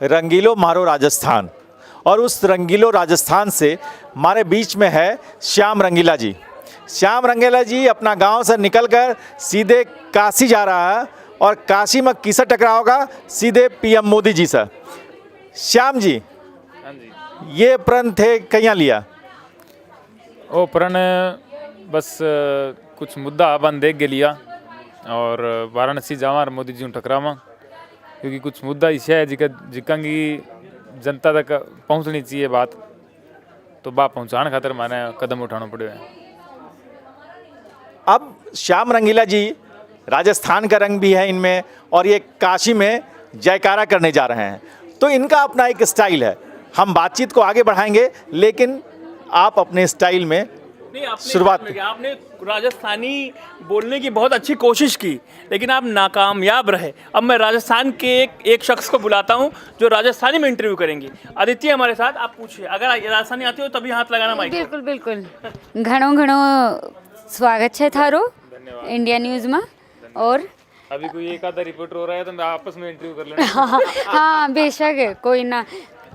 रंगीलो मारो राजस्थान। और उस रंगीलो राजस्थान से हमारे बीच में है श्याम रंगीला जी। श्याम रंगीला जी अपना गांव से निकलकर सीधे काशी जा रहा है और काशी में किससे टकरा होगा? सीधे पीएम मोदी जी से। श्याम जी, हाँ जी, ये प्रण थे कहीं लिया? वो प्रण बस कुछ मुद्दा अपन देख के लिया और वाराणसी जावा और मोदी जी ने टकरावा, क्योंकि कुछ मुद्दा ऐसा है जिका की जनता तक पहुँचनी चाहिए बात, तो बात पहुँचाने खातर मैंने कदम उठाना पड़े है। अब श्याम रंगीला जी, राजस्थान का रंग भी है इनमें और ये काशी में जयकारा करने जा रहे हैं, तो इनका अपना एक स्टाइल है। हम बातचीत को आगे बढ़ाएंगे, लेकिन आप अपने स्टाइल में शुरुआत। आपने राजस्थानी बोलने की बहुत अच्छी कोशिश की, लेकिन आप नाकामयाब रहे। अब मैं राजस्थान के एक शख्स को बुलाता हूं जो राजस्थानी में इंटरव्यू करेंगे। आदित्य हमारे साथ, आप पूछिए। अगर राजस्थानी आती हो तभी हाथ लगाना माइक। बिल्कुल बिल्कुल। घणो घणो स्वागत है थारो इंडिया न्यूज़ में। और अभी कोई एक आधा रिपोर्टर हो रहा है तो मैं आपस में इंटरव्यू कर लेना। हाँ बेशक है, कोई ना।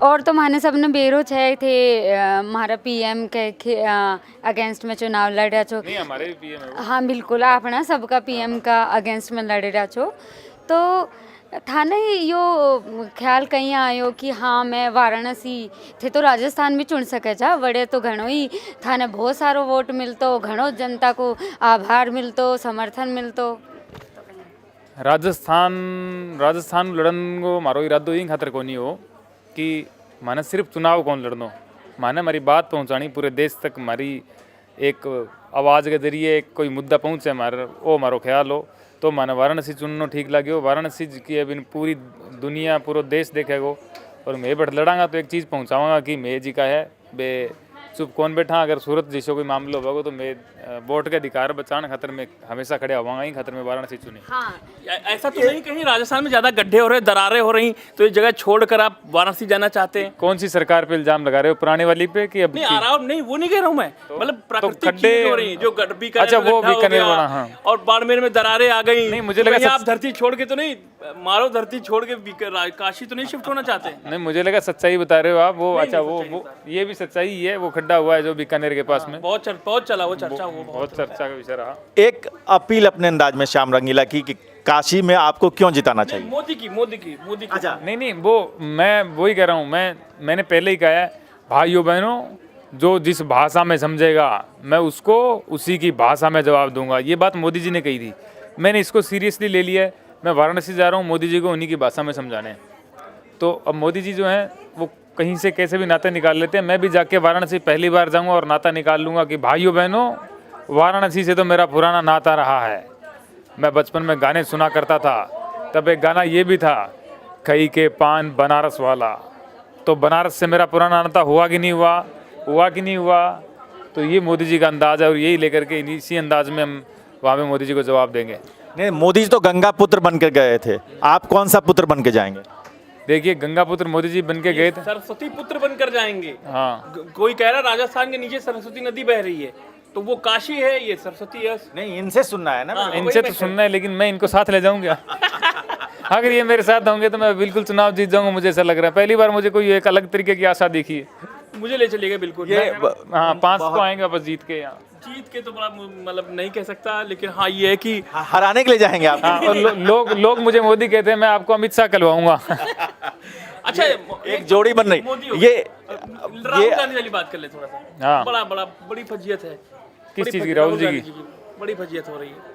और तो माने सबने बेरो छे थे हमारा पीएम के अगेंस्ट में चुनाव लड़ा छो। नहीं, हमारे भी पीएम है वो। हाँ बिल्कुल, आप ना सबका पीएम का अगेंस्ट में लड़े रहा छो, तो थाने यो ख्याल कहीं आयो कि हाँ मैं वाराणसी थे तो राजस्थान भी चुन सके जा वड़े, तो घणो ही थाने बहुत सारो वोट मिलतो, घणो जनता को आभार मिलतो, समर्थन मिलतो। राजस्थान लड़न को मारो इरादो इन खातर को नहीं हो कि माने सिर्फ चुनाव कौन लड़नो, माने हमारी बात पहुंचानी पूरे देश तक, हमारी एक आवाज़ के जरिए एक कोई मुद्दा पहुंचे हमारो ख्याल हो, तो माने वाराणसी चुनना ठीक लगे हो। वाराणसी की अभी पूरी दुनिया पूरा देश देखेगो, और मैं बट लड़ांगा तो एक चीज़ पहुंचाऊंगा कि मैं जी का है बे चुप कौन बैठा। अगर सूरत जैसे कोई मामला होगा तो मैं वोट के अधिकार बचाने खातर मैं हमेशा खड़े होवांगा, ही खातर मैं वाराणसी चुनी। हाँ ऐसा तो नहीं कहीं राजस्थान में ज्यादा गड्ढे हो रहे, दरारें हो रही, तो ये जगह छोड़कर आप वाराणसी जाना चाहते हैं? कौन सी सरकार पे इल्जाम लगा रहे हो, पुराने वाली पे कि अब नहीं आ रहा, नहीं वो नहीं कह रहा हूँ मैं, मतलब प्राकृतिक गड्ढे चीजें हो रही जो बीकानेर अच्छा, में वो गड्ढा हो बीकानेर गया, बना, हाँ। और बाड़मेर में दरारें आ गई। नहीं, मुझे तो लगा कहीं आप धरती छोड़ के तो नहीं, मारो धरती छोड़ के काशी तो नहीं शिफ्ट होना चाहते? नहीं, मुझे लगा सच्चाई बता रहे हो आप। वो अच्छा, वो ये भी सच्चाई ही है, वो खड्डा हुआ है जो बीकानेर के पास में, बहुत चला वो चर्चा, वो बहुत चर्चा का विषय रहा। एक अपील अपने अंदाज में श्याम रंगीला की कि काशी में आपको क्यों जिताना चाहिए? मोदी की। अच्छा, नहीं, वो मैं वही कह रहा हूँ, मैंने पहले ही कहा है, भाइयों बहनों, जो जिस भाषा में समझेगा मैं उसको उसी की भाषा में जवाब दूंगा। ये बात मोदी जी ने कही थी, मैंने इसको सीरियसली ले लिया है। मैं वाराणसी जा रहा हूँ मोदी जी को उन्हीं की भाषा में समझाने। तो अब मोदी जी जो हैं वो कहीं से कैसे भी नाते निकाल लेते हैं। मैं भी जाके वाराणसी पहली बार जाऊँगा और नाता निकाल लूँगा कि भाइयों बहनों, वाराणसी से तो मेरा पुराना नाता रहा है। मैं बचपन में गाने सुना करता था, तब एक गाना ये भी था, कई के पान बनारस वाला। तो बनारस से मेरा पुराना नाता हुआ कि नहीं हुआ, तो ये मोदी जी का अंदाज़ है, और यही लेकर के इसी अंदाज में हम वहाँ पे मोदी जी को जवाब देंगे। नहीं, मोदी जी तो गंगा पुत्र बन के गए थे, आप कौन सा पुत्र बन के जाएंगे? देखिए, गंगा पुत्र मोदी जी बन के गए थे, सरस्वती पुत्र बनकर जाएंगे। हाँ। कोई कह रहा राजस्थान के नीचे सरस्वती नदी बह रही है, तो वो काशी है, ये सरस्वती है। नहीं, इनसे सुनना है ना। इनसे तो सुनना है, लेकिन मैं इनको साथ ले जाऊंगा। अगर ये मेरे साथ होंगे तो मैं बिल्कुल चुनाव जीत जाऊंगा, मुझे ऐसा लग रहा है। पहली बार मुझे कोई एक अलग तरीके की आशा दिखी है। मुझे ले चलिएगा बिल्कुल। हाँ, 5 को आएंगे बस जीत के। यहाँ जीत के तो बड़ा मतलब नहीं कह सकता, लेकिन हाँ ये है कि हराने के लिए जाएंगे आप। हाँ, और लोग मुझे मोदी कहते हैं, मैं आपको अमित शाह कहलवाऊंगा। अच्छा, एक जोड़ी बन रही ये राहुल गांधी वाली बात कर ले थोड़ा सा। हाँ। बड़ी फजीयत है। किस चीज़ की? राहुल जी की बड़ी फजीयत हो रही है।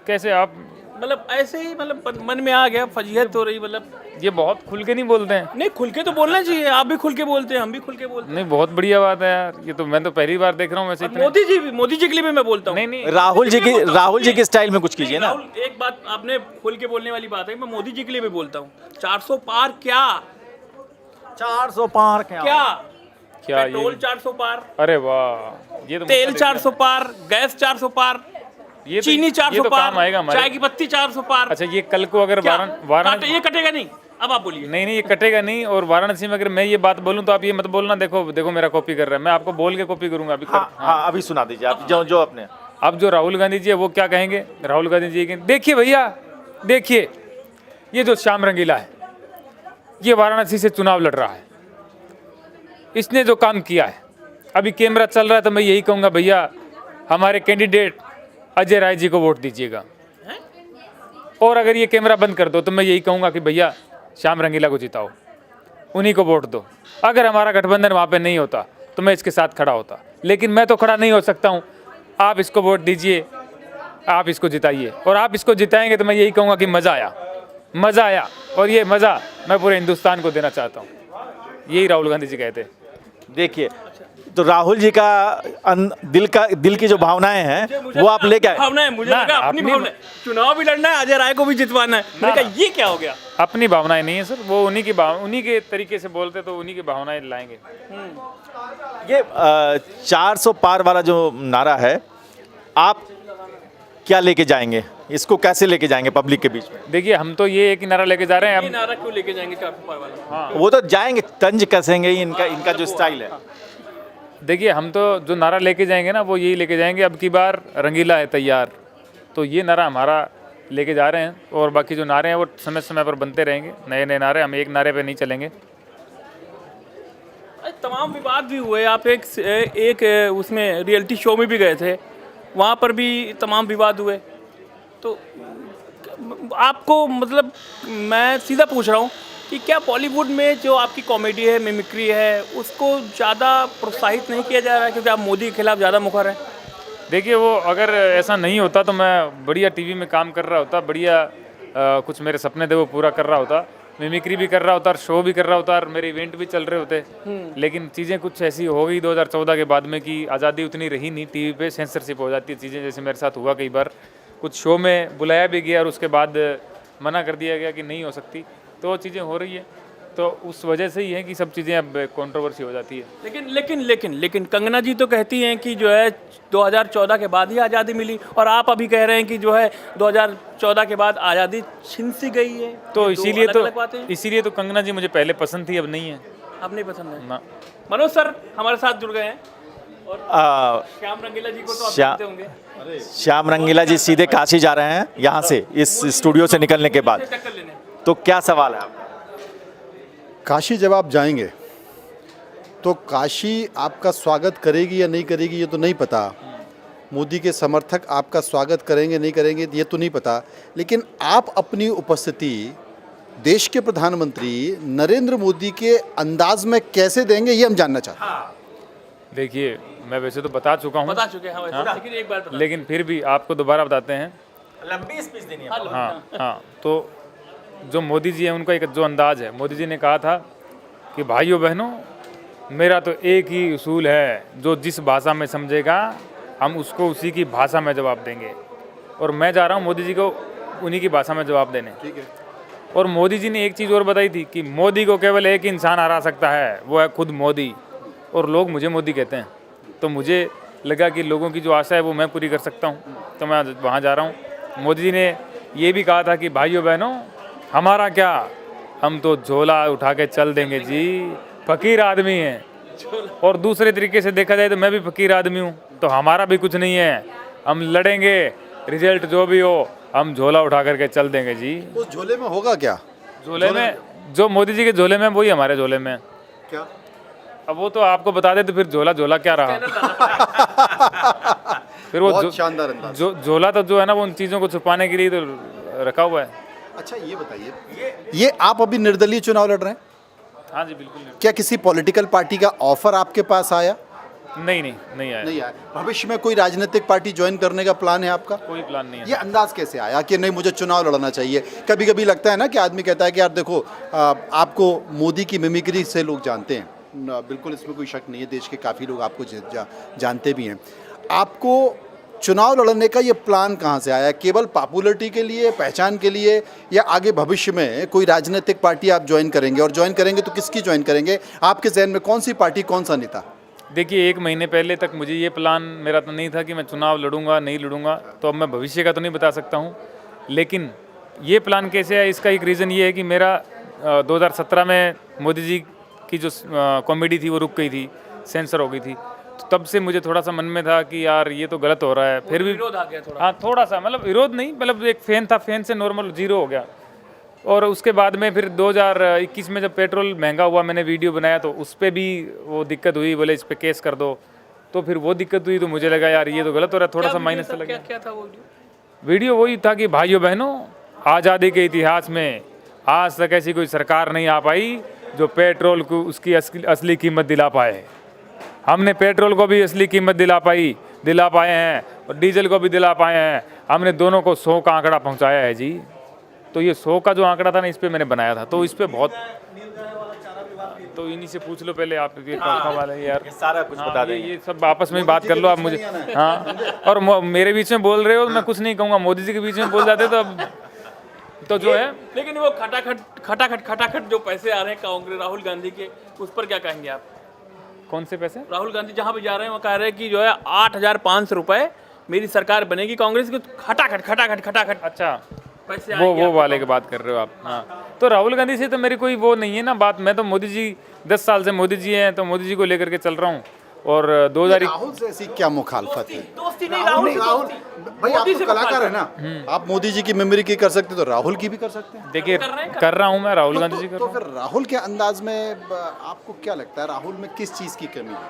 कैसे आप? मतलब ऐसे ही, मतलब मन में आ गया, फजीयत हो रही, मतलब ये बहुत खुल के नहीं बोलते हैं। नहीं, खुल के तो बोलना चाहिए। आप भी खुल के बोलते हैं, हम भी खुल के बोलते हैं। नहीं, बहुत बढ़िया बात है यार, ये तो मैं तो पहली बार देख रहा हूँ। वैसे मोदी जी के लिए भी मैं बोलता हूँ। नहीं, राहुल जी की स्टाइल में कुछ कीजिए ना। एक बात आपने खुल के बोलने वाली बात है, मैं मोदी जी के लिए भी बोलता हूँ। 400 पार क्या? 400 पार क्या? पेट्रोल 400 पार, अरे वाह, ये तो तेल 400 पार, गैस 400 पार, ये चीनी 400 तो पार, काम आएगा हमारे। चाय की पत्ती 400 पार। अच्छा, ये कल को अगर वाराणसी, ये कटेगा नहीं? अब आप बोलिए। नहीं, ये कटेगा नहीं। और वाराणसी में अगर मैं ये बात बोलूं तो आप ये मत बोलना, देखो मेरा कॉपी कर रहा है। मैं आपको बोल के कॉपी करूंगा अभी। हाँ, अभी सुना दीजिए आप जो अपने। अब जो राहुल गांधी जी है वो क्या कहेंगे? राहुल गांधी जी देखिए भैया, देखिए ये जो श्याम रंगीला है, ये वाराणसी से चुनाव लड़ रहा है, इसने जो काम किया है, अभी कैमरा चल रहा है तो मैं यही कहूँगा भैया हमारे कैंडिडेट अजय राय जी को वोट दीजिएगा। और अगर ये कैमरा बंद कर दो तो मैं यही कहूँगा कि भैया श्याम रंगीला को जिताओ, उन्हीं को वोट दो। अगर हमारा गठबंधन वहाँ पे नहीं होता तो मैं इसके साथ खड़ा होता, लेकिन मैं तो खड़ा नहीं हो सकता हूँ। आप इसको वोट दीजिए, आप इसको जिताइए, और आप इसको जिताएंगे तो मैं यही कहूँगा कि मज़ा आया। और ये मज़ा मैं पूरे हिंदुस्तान को देना चाहता हूँ, यही राहुल गांधी जी कहते हैं। देखिए, तो राहुल जी का दिल की जो भावनाएं हैं वो आप लेके आए। भावना है, मुझे लगा अपनी भावना है। चुनाव भी लड़ना है, अजय राय को भी जितवाना है। मैंने कहा ये क्या हो गया? अपनी भावनाएं नहीं है सर, वो उन्हीं के तरीके से बोलते तो उन्हीं की भावनाएं लाएंगे। ये 400 पार वाला जो नारा है, आप क्या लेके जाएंगे, इसको कैसे लेके जाएंगे पब्लिक के बीच में? देखिए, हम तो ये एक ही नारा लेके जा रहे हैं। ये नारा क्यों लेके जाएंगे 400 पार वाला? हाँ, वो तो जाएंगे, तंज कसेंगे ही, इनका जो स्टाइल है। देखिए, हम तो जो नारा लेके जाएंगे ना वो यही लेके जाएंगे, अब की बार रंगीला है तैयार, तो ये नारा हमारा लेके जा रहे हैं। और बाकी जो नारे हैं वो समय समय पर बनते रहेंगे, नए नए नारे, हम एक नारे पे नहीं चलेंगे। तमाम विवाद भी हुए, आप एक उसमें रियलिटी शो में भी गए थे, वहाँ पर भी तमाम विवाद हुए। तो आपको मतलब मैं सीधा पूछ रहा हूँ कि क्या बॉलीवुड में जो आपकी कॉमेडी है, मिमिक्री है, उसको ज़्यादा प्रोत्साहित नहीं किया जा रहा है क्योंकि आप मोदी के खिलाफ ज़्यादा मुखर हैं? देखिए, वो अगर ऐसा नहीं होता तो मैं बढ़िया टीवी में काम कर रहा होता, बढ़िया कुछ मेरे सपने थे वो पूरा कर रहा होता, मिमिक्री भी कर रहा होता और शो भी कर रहा होता और मेरे इवेंट भी चल रहे होते। लेकिन चीज़ें कुछ ऐसी हो गई 2014 के बाद में कि आज़ादी उतनी रही नहीं, टीवी पे सेंसरशिप हो जाती है चीज़ें, जैसे मेरे साथ हुआ कई बार। कुछ शो में बुलाया भी गया और उसके बाद मना कर दिया गया कि नहीं हो सकती, तो वो चीज़ें हो रही है। तो उस वजह से ही है कि सब चीज़ें अब कंट्रोवर्सी हो जाती है। लेकिन कंगना जी तो कहती हैं कि जो है 2014 के बाद ही आज़ादी मिली, और आप अभी कह रहे हैं कि जो है 2014 के बाद आज़ादी छीन सी गई है। तो ये इसीलिए तो कंगना जी मुझे पहले पसंद थी, अब नहीं है। अब नहीं पसंद है ना। मनोज सर हमारे साथ जुड़ गए हैं, और श्याम रंगीला जी को तो आप जानते होंगे। श्याम रंगीला जी सीधे काशी जा रहे हैं यहाँ से, इस स्टूडियो से निकलने के बाद। टक्कर लेने तो क्या सवाल है आपका? काशी जब आप जाएंगे तो काशी आपका स्वागत करेगी या नहीं करेगी ये तो नहीं पता, मोदी के समर्थक आपका स्वागत करेंगे नहीं करेंगे ये तो नहीं पता, लेकिन आप अपनी उपस्थिति देश के प्रधानमंत्री नरेंद्र मोदी के अंदाज में कैसे देंगे ये हम जानना चाहते हैं। देखिए, मैं वैसे तो बता चुका हूँ, बता चुके हैं हाँ, लेकिन एक बार लेकिन फिर भी आपको दोबारा बताते हैं। लंबी स्पीच देनी है। हाँ, तो जो मोदी जी हैं उनका एक जो अंदाज है, मोदी जी ने कहा था कि भाइयों बहनों, मेरा तो एक ही उसूल है, जो जिस भाषा में समझेगा हम उसको उसी की भाषा में जवाब देंगे। और मैं जा रहा हूँ मोदी जी को उन्हीं की भाषा में जवाब देने। ठीक है। और मोदी जी ने एक चीज़ और बताई थी कि मोदी को केवल एक ही इंसान हरा सकता है, वो है खुद मोदी। और लोग मुझे मोदी कहते हैं, तो मुझे लगा कि लोगों की जो आशा है वो मैं पूरी कर सकता हूँ, तो मैं वहाँ जा रहा हूँ। मोदी जी ने ये भी कहा था कि भाइयों बहनों, हमारा क्या, हम तो झोला उठा के चल देंगे जी, फकीर आदमी हैं। और दूसरे तरीके से देखा जाए तो मैं भी फकीर आदमी हूँ, तो हमारा भी कुछ नहीं है, हम लड़ेंगे, रिजल्ट जो भी हो हम झोला उठा करके चल देंगे जी। उस झोले में होगा क्या? झोले में जो मोदी जी के झोले में वही हमारे झोले में। क्या? अब वो तो आपको बता दे तो फिर झोला क्या रहा। फिर वो बहुत शानदार अंदाज। झोला तो जो है ना वो उन चीज़ों को छुपाने के लिए तो रखा हुआ है। अच्छा ये बताइए, ये आप अभी निर्दलीय चुनाव लड़ रहे हैं? हाँ जी बिल्कुल। क्या किसी पॉलिटिकल पार्टी का ऑफर आपके पास आया? नहीं आया। नहीं आया। भविष्य में कोई राजनीतिक पार्टी ज्वाइन करने का प्लान है आपका? कोई प्लान नहीं है। ये अंदाज कैसे आया कि नहीं मुझे चुनाव लड़ना चाहिए? कभी कभी लगता है ना कि आदमी कहता है कि यार देखो, आपको मोदी की मिमिक्री से लोग जानते हैं, बिल्कुल इसमें कोई शक नहीं है, देश के काफ़ी लोग आपको जानते भी हैं। आपको चुनाव लड़ने का ये प्लान कहाँ से आया? केवल पॉपुलरिटी के लिए, पहचान के लिए, या आगे भविष्य में कोई राजनीतिक पार्टी आप ज्वाइन करेंगे? और ज्वाइन करेंगे तो किसकी ज्वाइन करेंगे? आपके जहन में कौन सी पार्टी, कौन सा नेता? देखिए, 1 महीने पहले तक मुझे ये प्लान मेरा तो नहीं था कि मैं चुनाव लड़ूंगा नहीं लड़ूंगा, तो अब मैं भविष्य का तो नहीं बता सकता हूँ। लेकिन ये प्लान कैसे है, इसका एक रीज़न ये है कि मेरा 2017 में मोदी जी की जो कॉमेडी थी वो रुक गई थी, सेंसर हो गई थी, तो तब से मुझे थोड़ा सा मन में था कि यार ये तो गलत हो रहा है। फिर भी विरोध आ गया थोड़ा। हाँ, थोड़ा सा, मतलब विरोध नहीं, मतलब एक फैन था, फैन से नॉर्मल 0 हो गया। और उसके बाद में फिर 2021 में जब पेट्रोल महंगा हुआ, मैंने वीडियो बनाया तो उस पर भी वो दिक्कत हुई, बोले इस पर केस कर दो, तो फिर वो दिक्कत हुई। तो मुझे लगा यार ये तो गलत हो रहा है, थोड़ा सा माइनस लगा। क्या था वो वीडियो वही था कि भाइयों बहनों, आज़ादी के इतिहास में आज तक ऐसी कोई सरकार नहीं आ पाई जो पेट्रोल को उसकी असली कीमत दिला पाए। हमने पेट्रोल को भी असली कीमत दिला पाए हैं और डीजल को भी दिला पाए हैं। हमने दोनों को 100 का आंकड़ा पहुंचाया है जी। तो ये 100 का जो आंकड़ा था ना, इस पे मैंने बनाया था, तो इस पे बहुत, तो इन्हीं से पूछ लो पहले आप, ये कौन वाला है यार, सारा कुछ बता देंगे। ये सब आपस में ही बात कर लो आप मुझे। हाँ, और मेरे बीच में बोल रहे हो, मैं कुछ नहीं कहूँगा, मोदी जी के बीच में बोल जाते तो अब तो जो है। लेकिन वो खटाखट जो पैसे आ रहे हैं कांग्रेस राहुल गांधी के, उस पर क्या कहेंगे आप? कौन से पैसे? राहुल गांधी जहाँ पे जा रहे हैं वो कह रहे हैं कि जो है 8,500 रुपए मेरी सरकार बनेगी कांग्रेस की, खटाखट अच्छा, पैसे वो वाले की बात कर रहे हो आप। हाँ, तो राहुल गांधी से तो मेरी कोई वो नहीं है ना बात। मैं तो मोदी जी, 10 साल से मोदी जी हैं, तो मोदी जी को लेकर के चल रहा हूँ। और 2000 राहुल से ऐसी क्या मुखालफत है? दोस्ती नहीं, राहुल भाई आप तो कलाकार है ना, आप मोदी जी की मेमोरी की कर सकते तो राहुल की भी कर सकते हैं। देखिए कर रहा हूँ मैं, राहुल गांधी जी कर तो रहा हूँ। फिर राहुल के अंदाज में आपको क्या लगता है, राहुल में किस चीज़ की कमी है?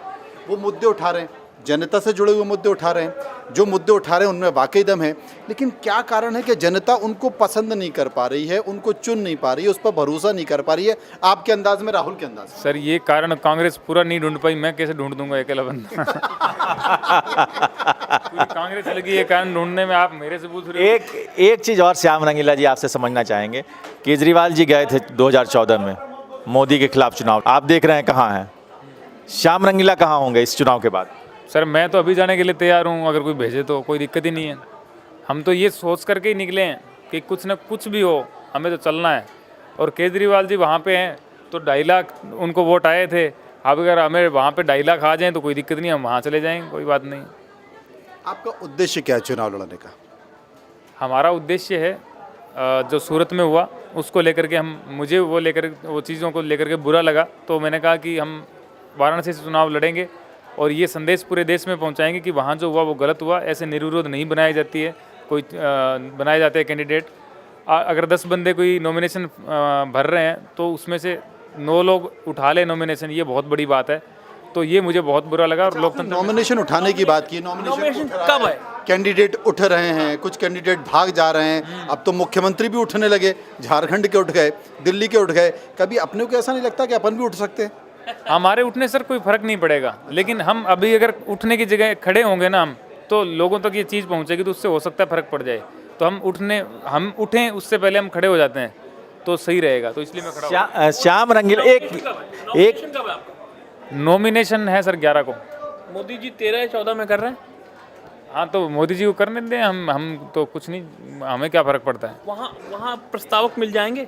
वो मुद्दे उठा रहे हैं, जनता से जुड़े हुए मुद्दे उठा रहे हैं, जो मुद्दे उठा रहे हैं उनमें वाकई दम है, लेकिन क्या कारण है कि जनता उनको पसंद नहीं कर पा रही है, उनको चुन नहीं पा रही है, उस पर भरोसा नहीं कर पा रही है? आपके अंदाज में, राहुल के अंदाज में? सर ये कारण कांग्रेस पूरा नहीं ढूंढ पाई, मैं कैसे ढूंढ दूंगा अकेला बंदा? पूरी कांग्रेस लगी है कारण ढूंढने में, आप मेरे से पूछ रहे हो। एक चीज़ और श्याम रंगीला जी आपसे समझना चाहेंगे। केजरीवाल जी गए थे 2014 में मोदी के खिलाफ चुनाव, आप देख रहे हैं कहाँ हैं? श्याम रंगीला कहाँ होंगे इस चुनाव के बाद? सर मैं तो अभी जाने के लिए तैयार हूँ, अगर कोई भेजे तो कोई दिक्कत ही नहीं है। हम तो ये सोच करके ही निकले हैं कि कुछ न कुछ भी हो, हमें तो चलना है। और केजरीवाल जी वहाँ पे हैं तो 2.5 लाख उनको वोट आए थे, अब अगर हमें वहाँ पे 2.5 लाख आ जाएँ तो कोई दिक्कत नहीं, हम वहाँ चले जाएंगे, कोई बात नहीं। आपका उद्देश्य क्या है चुनाव लड़ने का? हमारा उद्देश्य है जो सूरत में हुआ उसको लेकर के, मुझे वो चीज़ों को लेकर के बुरा लगा, तो मैंने कहा कि हम वाराणसी से चुनाव लड़ेंगे और ये संदेश पूरे देश में पहुंचाएंगे कि वहाँ जो हुआ वो गलत हुआ। ऐसे निर्विरोध नहीं बनाई जाती है, कोई बनाए जाते हैं कैंडिडेट। अगर 10 बंदे कोई नॉमिनेशन भर रहे हैं तो उसमें से 9 लोग उठा ले नॉमिनेशन, ये बहुत बड़ी बात है। तो ये मुझे बहुत बुरा लगा। और लोकतंत्र नॉमिनेशन उठाने की बात की, नॉमिनेशन कब है? कैंडिडेट उठ रहे हैं, कुछ कैंडिडेट भाग जा रहे हैं, अब तो मुख्यमंत्री भी उठने लगे, झारखंड के उठ गए, दिल्ली के उठ गए। कभी अपने को ऐसा नहीं लगता कि अपन भी उठ सकते हैं? हमारे उठने सर कोई फर्क नहीं पड़ेगा, लेकिन हम अभी अगर उठने की जगह खड़े होंगे ना हम, तो लोगों तक ये चीज़ पहुंचेगी, तो उससे हो सकता है फर्क पड़ जाए। तो हम उठें उससे पहले हम खड़े हो जाते हैं तो सही रहेगा, तो इसलिए मैं खड़ा श्याम रंगीला एक नॉमिनेशन है सर 11 को। मोदी जी 13 या 14 में कर रहे हैं। हाँ तो मोदी जी को करने दें, हम तो कुछ नहीं, हमें क्या फ़र्क पड़ता है। वहाँ प्रस्तावक मिल जाएंगे?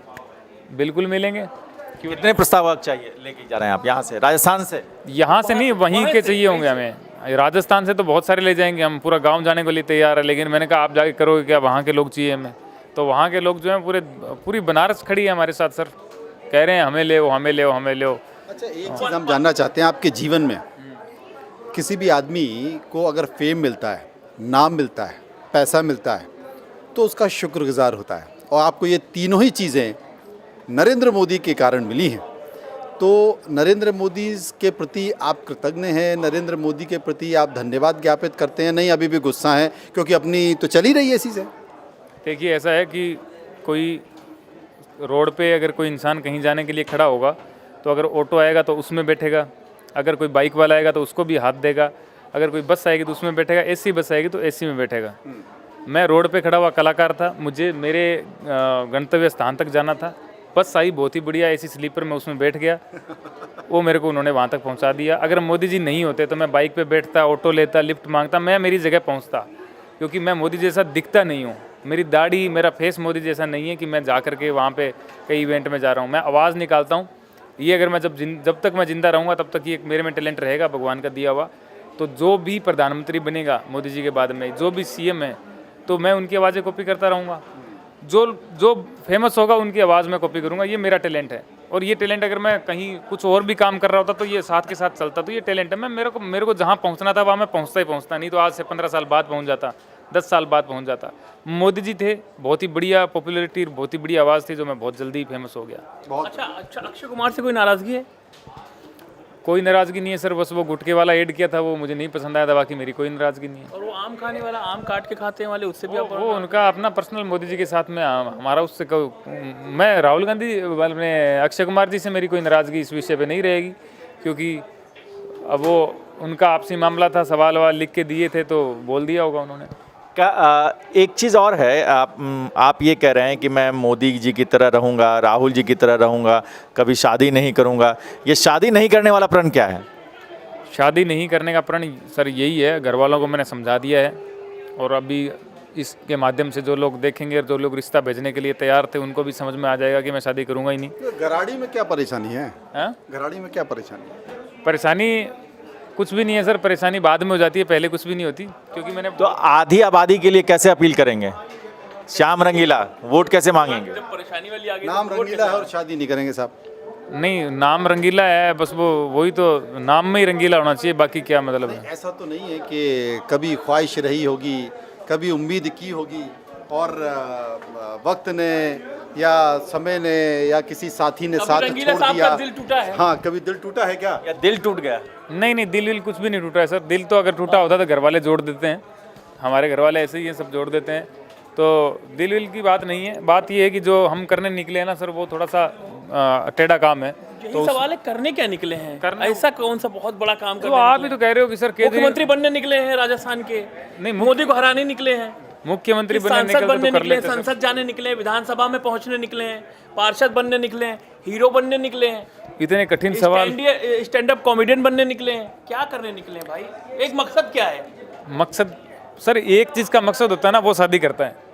बिल्कुल मिलेंगे। कितने प्रस्तावक चाहिए लेके जा रहे हैं आप यहाँ से, राजस्थान से? यहाँ से नहीं, वहीं के चाहिए होंगे हमें। राजस्थान से तो बहुत सारे ले जाएंगे, हम पूरा गांव जाने के लिए तैयार है, लेकिन मैंने कहा आप जाके करोगे क्या, वहाँ के लोग चाहिए हमें। तो वहाँ के लोग जो हैं पूरी बनारस खड़ी है हमारे साथ सर, कह रहे हैं हमें ले हो। अच्छा, एक चीज़ हम जानना चाहते हैं, आपके जीवन में किसी भी आदमी को अगर फेम मिलता है, नाम मिलता है, पैसा मिलता है, तो उसका शुक्रगुजार होता है, और आपको ये तीनों ही चीज़ें नरेंद्र मोदी के कारण मिली हैं। तो नरेंद्र मोदी के प्रति आप कृतज्ञ हैं? नरेंद्र मोदी के प्रति आप धन्यवाद ज्ञापित करते हैं? नहीं, अभी भी गुस्सा है क्योंकि अपनी तो चल ही रही है इसी से? देखिए ऐसा है कि कोई रोड पे अगर कोई इंसान कहीं जाने के लिए खड़ा होगा तो अगर ऑटो आएगा तो उसमें बैठेगा, अगर कोई बाइक वाला आएगा तो उसको भी हाथ देगा, अगर कोई बस आएगी तो उसमें बैठेगा, एसी बस आएगी तो एसी में बैठेगा। मैं रोड पे खड़ा हुआ कलाकार था, मुझे मेरे गंतव्य स्थान तक जाना था, बस आई बहुत ही बढ़िया एसी स्लीपर में, उसमें बैठ गया, वो मेरे को उन्होंने वहाँ तक पहुँचा दिया। अगर मोदी जी नहीं होते तो मैं बाइक पे बैठता, ऑटो लेता, लिफ्ट मांगता, मैं मेरी जगह पहुँचता, क्योंकि मैं मोदी जैसा दिखता नहीं हूँ। मेरी दाढ़ी, मेरा फेस मोदी जैसा नहीं है कि मैं जा कर के वहाँ पे कई इवेंट में जा रहा हूँ। मैं आवाज़ निकालता हूँ, ये अगर मैं जब तक मैं जिंदा रहूँगा तब तक ये मेरे में टैलेंट रहेगा, भगवान का दिया हुआ। तो जो भी प्रधानमंत्री बनेगा मोदी जी के बाद में, जो भी सीएम है, तो मैं उनकी आवाज़ें कॉपी करता रहूँगा। जो फेमस होगा उनकी आवाज़ में कॉपी करूँगा, ये मेरा टैलेंट है। और ये टैलेंट अगर मैं कहीं कुछ और भी काम कर रहा होता तो ये साथ के साथ चलता, तो ये टैलेंट है। मैं मेरे को जहाँ पहुँचना था वहाँ मैं पहुँचता ही पहुँचता, नहीं तो आज से 15 साल बाद पहुँच जाता। 10 साल बाद पहुंच जाता। मोदी जी थे, बहुत ही बढ़िया पॉपुलैरिटी, बहुत ही बड़ी आवाज़ थी, जो मैं बहुत जल्दी फेमस हो गया। अच्छा अच्छा, अक्षय कुमार से कोई नाराजगी है? कोई नाराज़गी नहीं है सर, बस वो गुटके वाला ऐड किया था, वो मुझे नहीं पसंद आया था, बाकी मेरी कोई नाराज़गी नहीं है। और वो आम खाने वाला, आम काट के खाते हैं वाले, उससे भी आप वो उनका अपना पर्सनल, मोदी जी के साथ में हमारा उससे मैं राहुल गांधी अपने अक्षय कुमार जी से मेरी कोई नाराज़गी इस विषय पे नहीं रहेगी, क्योंकि अब वो उनका आपसी मामला था, सवाल वाल लिख के दिए थे तो बोल दिया होगा उन्होंने। एक चीज़ और है, आप ये कह रहे हैं कि मैं मोदी जी की तरह रहूँगा, राहुल जी की तरह रहूँगा, कभी शादी नहीं करूँगा। ये शादी नहीं करने वाला प्रण क्या है? शादी नहीं करने का प्रण सर यही है, घर वालों को मैंने समझा दिया है, और अभी इसके माध्यम से जो लोग देखेंगे, जो लोग रिश्ता भेजने के लिए तैयार थे, उनको भी समझ में आ जाएगा कि मैं शादी करूँगा ही नहीं। गराड़ी में क्या परेशानी है? हाँ? गराड़ी में क्या परेशानी है? परेशानी कुछ भी नहीं है सर, परेशानी बाद में हो जाती है, पहले कुछ भी नहीं होती, क्योंकि मैंने तो आधी आबादी के लिए कैसे अपील करेंगे? श्याम रंगीला वोट कैसे मांगेंगे? जब परेशानी वाली आ गई नाम रंगीला है और शादी नहीं करेंगे साहब। नहीं, नाम रंगीला है, बस वही तो नाम में ही रंगीला होना चाहिए, बाकी क्या मतलब है? ऐसा तो नहीं है कि कभी ख्वाहिश रही होगी, कभी उम्मीद की होगी और वक्त ने या समय ने या किसी साथी ने साथ रंगीला छोड़ साहब दिया। का दिल टूटा है? हाँ, कभी दिल टूटा है क्या? या दिल टूट गया? नहीं, दिल कुछ भी नहीं टूटा है सर। दिल तो अगर टूटा होता तो घर वाले जोड़ देते हैं, हमारे घर वाले ऐसे ही हैं, सब जोड़ देते हैं, तो दिल की बात नहीं है। बात ये है कि जो हम करने निकले हैं ना सर, वो थोड़ा सा टेढ़ा काम है। यही सवाल है, करने क्या निकले हैं? ऐसा कौन सा बहुत बड़ा काम तो करने आप ही तो कह रहे हो कि सर मुख्यमंत्री बनने निकले हैं राजस्थान के? नहीं, मोदी को हराने निकले हैं, मुख्यमंत्री बनने सांसद निकलते बनने तो कर निकले हैं, लेते सर। संसद जाने निकले हैं, विधानसभा में पहुंचने निकले हैं, पार्षद बनने निकले हैं, हीरो बनने निकले हैं, इतने कठिन सवाल। स्टैंड अप कॉमेडियन बनने निकले हैं, क्या करने निकले हैं भाई? एक मकसद क्या है? मकसद सर, एक चीज का मकसद होता है ना, वो शादी करता है।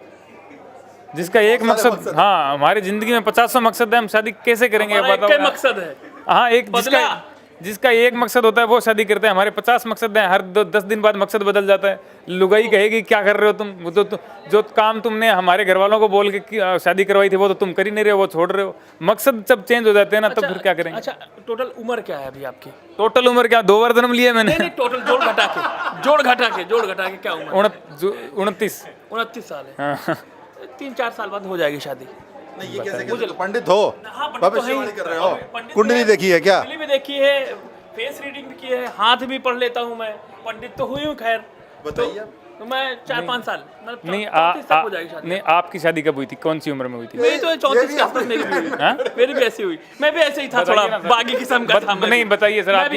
जिसका एक मकसद, हाँ, हमारी जिंदगी में 50 मकसद है, हम शादी कैसे करेंगे? हमारा एक बताओ ही यार। मकसद है, हाँ, एक बदला। जिसका एक मकसद होता है वो शादी करते हैं। हमारे 50 मकसद हैं, हर 10 दिन बाद मकसद बदल जाता है। लुगाई कहेगी क्या कर रहे हो तुम, वो तो जो काम तुमने हमारे घर वालों को बोल के शादी करवाई थी वो तो तुम कर ही नहीं रहे हो, वो छोड़ रहे हो। मकसद जब चेंज हो जाते हैं ना, तब फिर क्या करेंगे? अच्छा, टोटल उम्र क्या है अभी आपकी? टोटल उम्र क्या, 2 बार जन्म लिया मैंने। नहीं, टोटल जोड़ घटा के क्या उम्र? 29। 29 साल है। हाँ। 3-4 साल बाद हो जाएगी शादी। नहीं, ये कैसे कहते हो? पंडित हो, हाँ, पंडित तो है भविष्यवाणी ही। कर रहे हो, पंडित कुंडली में- देखी है क्या? कुंडली भी देखी है, फेस रीडिंग भी की है, हाथ भी पढ़ लेता हूँ मैं, पंडित तो हुई हूँ खैर। बताइए। तो मैं 4-5 साल मतलब नहीं, 34 तक हो जाएगी शादी। नहीं, आपकी शादी कब हुई थी? कौन सी उम्र में हुई थी? मेरी तो 34 के आसपास मेरी भी हुई। हाँ? मेरी भी ऐसी हुई, मैं भी ऐसे ही था, थोड़ा बताइए ना सर। बागी किस्म का था मैं नहीं, भी। बताइए सर, मैं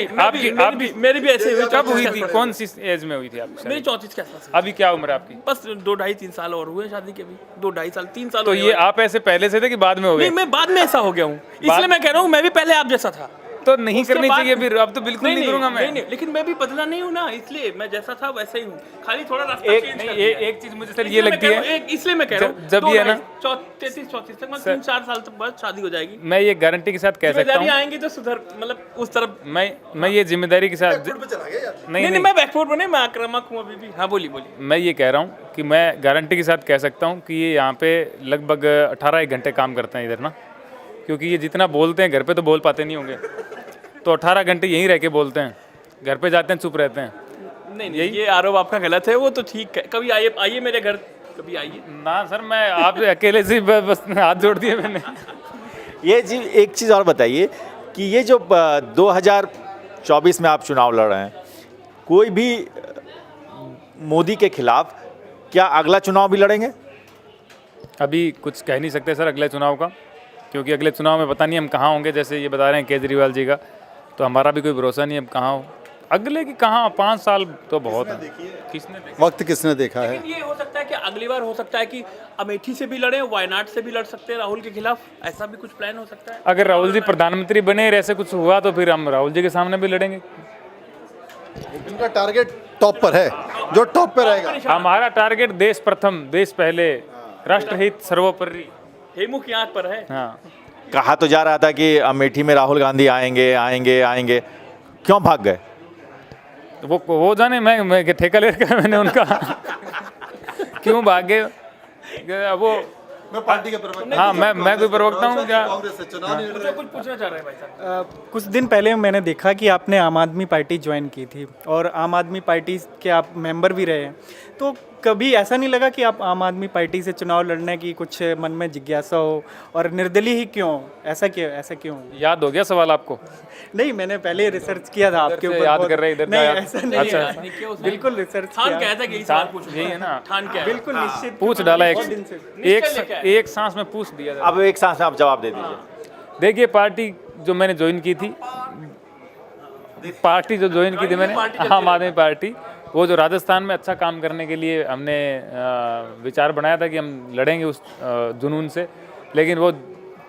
भी- मेरी भी ऐसी हुई। कब हुई 34 थी? के आसपास। कौन सी एज में हुई थी आपकी मेरी शादी? 34 के आसपास हुई। अभी क्या उम्र है आपकी? बस 2-2.5-3 साल और हुए शादी के भी, 2-2.5 साल 3 साल तो हुए ये हैं। आप ऐसे पहले से थे कि बाद में हो नहीं, गए? मैं बाद में ऐसा हो गया हूँ, इसलिए मैं कह रहा हूँ मैं भी पहले आप जैसा था। तो नहीं उसके करनी बाद- चाहिए फिर, अब तो बिल्कुल नहीं करूंगा मैं। नहीं, लेकिन मैं भी बदला नहीं हूँ ना, इसलिए मैं जैसा था वैसा ही हूँ, खाली थोड़ा रास्ता एक चेंज नहीं, कर दिया। एक चीज मुझे सर ये इसलिए मैं लगती कह रहा है, हूँ, इसलिए मैं कह रहा हूँ जब ये है ना, 33-34 तक मैं 3-4 साल तक बाद शादी हो जाएगी। मैं ये गारंटी के साथ कह सकता जिम्मेदारी हूँ, आएंगी तो सुधर, मतलब उस तरफ। मैं ये जिम्मेदारी के साथ नहीं, मैं बैकफुट में नहीं, मैं आक्रामक हूँ अभी भी। हाँ, बोलिए। मैं ये कह रहा हूँ कि मैं गारंटी के साथ कह सकता हूँ कि ये यहाँ पे लगभग 18 घंटे काम करते हैं इधर ना, क्योंकि ये जितना बोलते हैं घर पे तो बोल पाते नहीं होंगे, तो 18 घंटे यहीं रह के बोलते हैं, घर पे जाते हैं चुप रहते हैं। नहीं, ये आरोप आपका गलत है, वो तो ठीक है। कभी आइए मेरे घर, कभी आइए ना सर, मैं आप अकेले से बस हाथ जोड़ दिए मैंने। ये जी एक चीज़ और बताइए कि ये जो 2024 में आप चुनाव लड़ रहे हैं, कोई भी मोदी के खिलाफ क्या अगला चुनाव भी लड़ेंगे? अभी कुछ कह नहीं सकते सर अगले चुनाव का, क्योंकि अगले चुनाव में पता नहीं हम कहाँ होंगे। जैसे ये बता रहे हैं केजरीवाल जी का, तो हमारा भी कोई भरोसा नहीं है अब कहाँ हो। अगले की कहाँ, 5 साल तो बहुत है। किसने देखा? वक्त किसने देखा है? लेकिन ये हो सकता है कि अगली बार हो सकता है कि अमेठी से भी लड़े, वायनाड से भी लड़ सकते हैं राहुल के खिलाफ, ऐसा भी कुछ प्लान हो सकता है। अगर राहुल जी प्रधानमंत्री बने और ऐसे कुछ हुआ तो फिर हम राहुल जी के सामने भी लड़ेंगे। इनका टारगेट टॉप पर है, जो टॉप पे रहेगा। हमारा टारगेट देश प्रथम, देश पहले, राष्ट्रहित सर्वोपरि। हेमू की आंख पर है। हाँ, कहा तो जा रहा था कि अमेठी में राहुल गांधी आएंगे, क्यों भाग गए? वो जाने, मैं ठेका ले रखा है मैंने उनका। क्यों भागे? वो मैं पार्टी का प्रवक्ता हाँ मैं कोई प्रवक्ता हूँ क्या? कांग्रेस से चुनाव नहीं लड़ रहे। कुछ पूछना चाह रहे हैं भाई साहब। कुछ दिन पहले मैंने देखा कि आपने आम आदमी पार्टी ज्वाइन की थी और आम आदमी पार्टी के आप मेंबर भी रहे हैं, तो कभी ऐसा नहीं लगा कि आप आम आदमी पार्टी से चुनाव लड़ने की कुछ मन में जिज्ञासा हो, और निर्दलीय ही क्यों? ऐसा क्यों? याद हो गया सवाल आपको? नहीं, मैंने पहले रिसर्च किया था आपके से ऊपर। याद बहुत- कर रहे हैं, इधर नहीं, का याद। ऐसा नहीं अच्छा, है। अच्छा। नहीं किया उसने। बिल्कुल रिसर्च ठान किया। क्या था कि यही सवाल पूछ यही है ना। ठान क्या है? बिल्कुल निश्चित। पूछ डाला एक बहुत दिन से। एक सांस में पूछ दिया था। अब एक सांस में आप जवाब दे दीजिए। देखिए, पार्टी जो मैंने ज्वाइन की थी, मैंने आम आदमी पार्टी, वो जो राजस्थान में अच्छा काम करने के लिए हमने विचार बनाया था कि हम लड़ेंगे उस जुनून से, लेकिन वो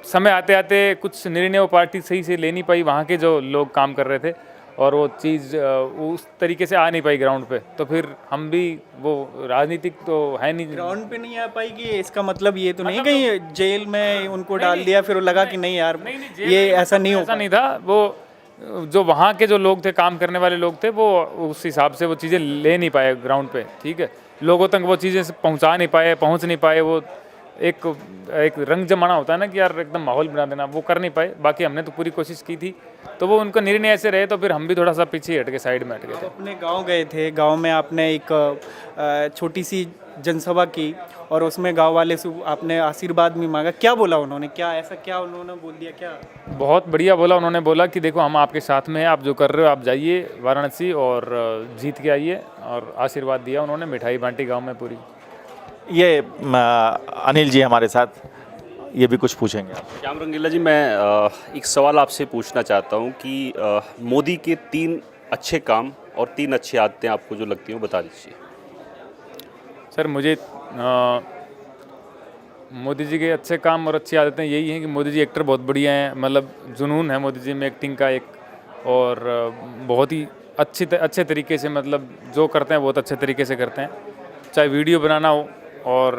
समय आते आते कुछ निर्णय वो पार्टी सही से ले नहीं पाई, वहाँ के जो लोग काम कर रहे थे, और वो चीज़ उस तरीके से आ नहीं पाई ग्राउंड पे। तो फिर हम भी, वो राजनीतिक तो है नहीं, ग्राउंड पे नहीं आ पाएगी, इसका मतलब ये तो नहीं कहीं जेल में उनको डाल दिया फिर वो लगा कि नहीं यार ये ऐसा नहीं ऐसा होगा। नहीं था। वो जो वहाँ के जो लोग थे, काम करने वाले लोग थे, वो उस हिसाब से वो चीज़ें ले नहीं पाए ग्राउंड पे, ठीक है, लोगों तक वो चीज़ें पहुँच नहीं पाए। वो एक रंग जमाना होता है ना कि यार एकदम माहौल बना देना, वो कर नहीं पाए। बाकी हमने तो पूरी कोशिश की थी, तो वो उनका निर्णय ऐसे रहे, तो फिर हम भी थोड़ा सा पीछे हट के साइड में हट गए थे। अपने गांव गए थे, गांव में आपने एक छोटी सी जनसभा की और उसमें गांव वाले से आपने आशीर्वाद भी मांगा। क्या बोला उन्होंने? क्या उन्होंने बोल दिया? क्या बहुत बढ़िया बोला उन्होंने। बोला कि देखो, हम आपके साथ में हैं, आप जो कर रहे हो आप जाइए वाराणसी और जीत के आइए, और आशीर्वाद दिया उन्होंने, मिठाई बांटी गांव में पूरी। ये अनिल जी हमारे साथ, ये भी कुछ पूछेंगे आप। श्याम रंगीला जी, मैं एक सवाल आपसे पूछना चाहता हूं कि मोदी के 3 अच्छे काम और 3 अच्छी आदतें आपको जो लगती हैं वो बता दीजिए। सर, मुझे मोदी जी के अच्छे काम और अच्छी आदतें यही हैं कि मोदी जी एक्टर बहुत बढ़िया हैं, मतलब जुनून है मोदी जी में एक्टिंग का एक, और बहुत ही अच्छे तरीके से, मतलब जो करते हैं बहुत अच्छे तरीके से करते हैं, चाहे वीडियो बनाना हो। और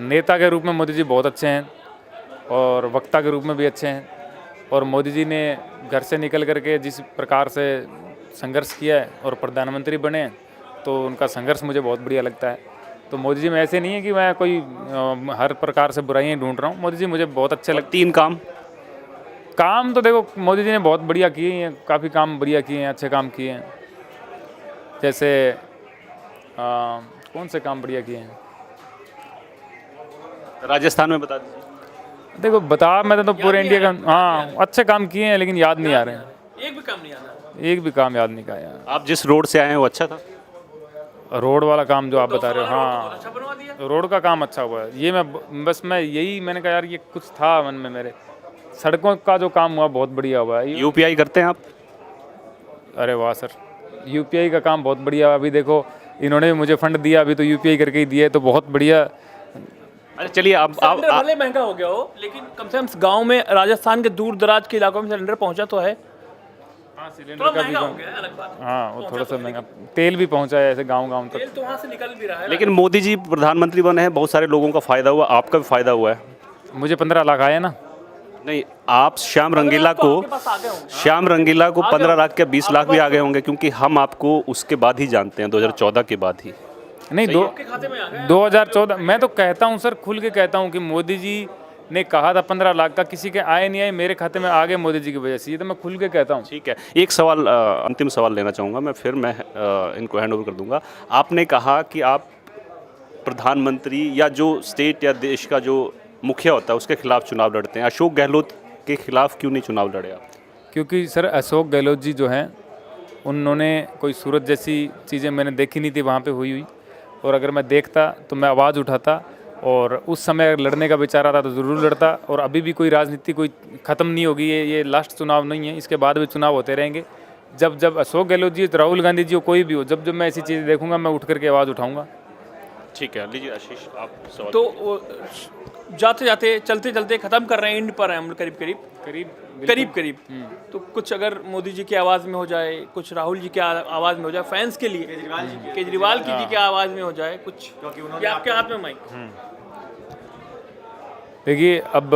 नेता के रूप में मोदी जी बहुत अच्छे हैं, और वक्ता के रूप में भी अच्छे हैं। और मोदी जी ने घर से निकल करके जिस प्रकार से संघर्ष किया है और प्रधानमंत्री बने हैं, तो उनका संघर्ष मुझे बहुत बढ़िया लगता है। तो मोदी जी में ऐसे नहीं है कि मैं कोई हर प्रकार से बुराइयाँ ढूंढ रहा हूँ। मोदी जी मुझे बहुत अच्छे लगते 3 काम तो देखो, मोदी जी ने बहुत बढ़िया किए हैं, काफ़ी काम बढ़िया किए हैं, अच्छे काम किए हैं। जैसे कौन से काम बढ़िया किए हैं? राजस्थान में बता दीजिए। देखो, मैं तो पूरे इंडिया का, हाँ, अच्छे काम किए हैं, लेकिन याद नहीं आ रहे हैं। एक भी काम नहीं आता। एक भी काम याद नहीं आया। आप जिस रोड से आए हैं वो अच्छा था? रोड वाला काम जो आप बता रहे हो, हाँ, अच्छा बनवा दिया। रोड का काम अच्छा हुआ है। ये मैंने कहा यार, ये कुछ था मन में मेरे। सड़कों का जो काम हुआ बहुत बढ़िया हुआ है। यूपीआई करते हैं आप? अरे वाह सर, यूपीआई का काम बहुत बढ़िया। अभी देखो, इन्होंने भी मुझे फंड दिया, अभी तो यूपीआई करके ही दिए, तो बहुत बढ़िया। अच्छा, चलिए सिलेंडर भले महंगा हो गया हो, लेकिन कम से कम गांव में, राजस्थान के दूर दराज के इलाकों में सिलेंडर पहुंचा तो है। हाँ, सिलेंडर थोड़ा का भी महंगा हो काम, गया है, अलग बात है। हाँ, वो थोड़ा सा महंगा। तेल भी पहुंचा है ऐसे गांव तेल तक। तो वहाँ से निकल भी रहा है। लेकिन मोदी जी प्रधानमंत्री बने हैं, बहुत सारे लोगों का फायदा हुआ, आपका भी फायदा हुआ है। मुझे 15 लाख आए ना। नहीं, आप श्याम रंगीला आपके को पास आ गए होंगे। श्याम रंगीला को 15 लाख के 20 लाख भी आ गए होंगे, क्योंकि हम आपको उसके बाद ही जानते हैं, 2014 के बाद ही। नहीं, आपके खाते में आ गए। 2014, मैं तो कहता हूँ सर, खुल के कहता हूँ कि मोदी जी ने कहा था 15 लाख का, किसी के आए नहीं आए, मेरे खाते में आ गए मोदी जी की वजह से। ये तो मैं खुल के कहता हूँ। ठीक है, एक सवाल, अंतिम सवाल लेना चाहूँगा मैं, फिर मैं इनको हैंड ओवर कर दूंगा। आपने कहा कि आप प्रधानमंत्री या जो स्टेट या देश का जो मुखिया होता है उसके खिलाफ चुनाव लड़ते हैं, अशोक गहलोत के खिलाफ क्यों नहीं चुनाव लड़े आप? क्योंकि सर, अशोक गहलोत जी जो हैं, उन्होंने कोई सूरत जैसी चीज़ें मैंने देखी नहीं थी वहाँ पे हुई, और अगर मैं देखता तो मैं आवाज़ उठाता, और उस समय अगर लड़ने का विचार आता तो ज़रूर लड़ता। और अभी भी कोई राजनीति कोई ख़त्म नहीं होगी, ये लास्ट चुनाव नहीं है, इसके बाद भी चुनाव होते रहेंगे। जब अशोक गहलोत जी, तो राहुल गांधी जी हो, कोई भी हो, जब मैं ऐसी चीज़ें देखूंगा, मैं उठ करके आवाज़ उठाऊंगा। ठीक है, लीजिए आशीष, आप सवाल। तो जाते जाते, चलते चलते खत्म कर रहे हैं, एंड पर हैं हम लोग करीब। तो कुछ अगर मोदी जी की आवाज़ में हो जाए, कुछ राहुल जी की आवाज़ में हो जाए, फैंस के लिए केजरीवाल जी की आवाज़ में हो जाए कुछ, ये आपके हाथ में माइक। देखिए, अब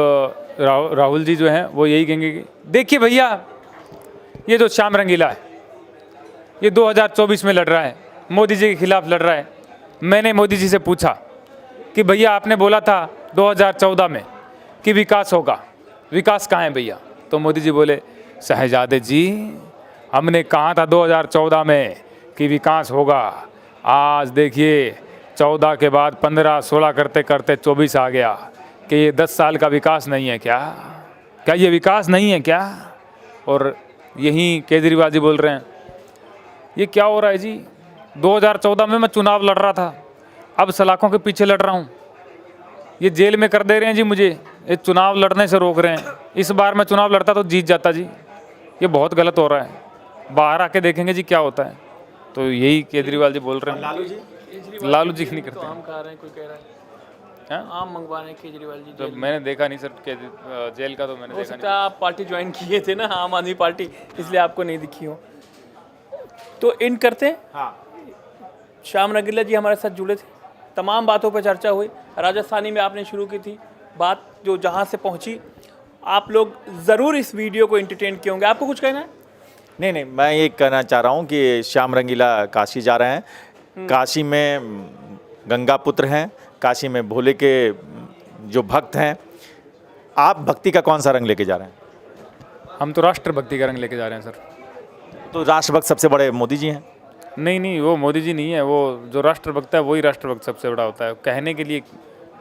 राहुल जी जो हैं वो यही कहेंगे कि देखिए भैया, ये जो श्याम रंगीला है, ये 2024 में लड़ रहा है, मोदी जी के खिलाफ लड़ रहा है। मैंने मोदी जी से पूछा कि भैया, आपने बोला था 2014 में कि विकास होगा, विकास कहाँ है भैया? तो मोदी जी बोले, शहजादे जी हमने कहा था 2014 में कि विकास होगा। आज देखिए 14 के बाद 15, 16 करते करते 24 आ गया कि ये 10 साल का विकास नहीं है क्या? क्या ये विकास नहीं है क्या? और यही केजरीवाल जी बोल रहे हैं ये क्या हो रहा है जी? 2014 में मैं चुनाव लड़ रहा था, अब सलाखों के पीछे लड़ रहा हूँ। ये जेल में कर दे रहे हैं जी मुझे, ये चुनाव लड़ने से रोक रहे हैं। इस बार मैं चुनाव लड़ता तो जीत जाता जी। ये बहुत गलत हो रहा है, बाहर आके देखेंगे जी क्या होता है। तो यही केजरीवाल जी बोल रहे हैं। लालू जी नहीं करते। आम खा रहे हैं, कोई कह रहा है हाँ? आम मंगवा रहे हैं केजरीवाल जी तो जेल में। मैंने देखा नहीं सर के जेल का, तो मैंने हो देखा सकता है आप पार्टी ज्वाइन किए थे ना, आम आदमी पार्टी, इसलिए आपको नहीं दिखी हो। तो इन करते हैं। हाँ, श्याम रंगीला जी हमारे साथ जुड़े थे, तमाम बातों पर चर्चा हुई। राजस्थानी में आपने शुरू की थी बात, जो जहाँ से पहुँची। आप लोग ज़रूर इस वीडियो को एंटरटेन किए होंगे। आपको कुछ कहना है? नहीं, मैं ये कहना चाह रहा हूँ कि श्याम रंगीला काशी जा रहे हैं। काशी में गंगा पुत्र हैं, काशी में भोले के जो भक्त हैं। आप भक्ति का कौन सा रंग लेके जा रहे हैं? हम तो राष्ट्रभक्ति का रंग लेके जा रहे हैं सर। तो राष्ट्रभक्त सबसे बड़े मोदी जी हैं। नहीं, वो मोदी जी नहीं है, वो जो राष्ट्रभक्त है वही राष्ट्रभक्त सबसे बड़ा होता है। कहने के लिए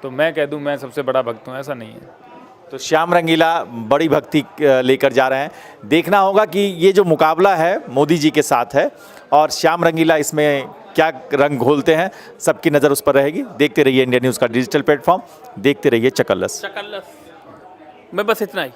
तो मैं कह दूं मैं सबसे बड़ा भक्त हूँ, ऐसा नहीं है। तो श्याम रंगीला बड़ी भक्ति लेकर जा रहे हैं। देखना होगा कि ये जो मुकाबला है मोदी जी के साथ है और श्याम रंगीला इसमें क्या रंग घोलते हैं, सबकी नज़र उस पर रहेगी। देखते रहिए इंडिया न्यूज़ का डिजिटल प्लेटफॉर्म, देखते रहिए चकल्लस। चकल्लस में बस इतना ही।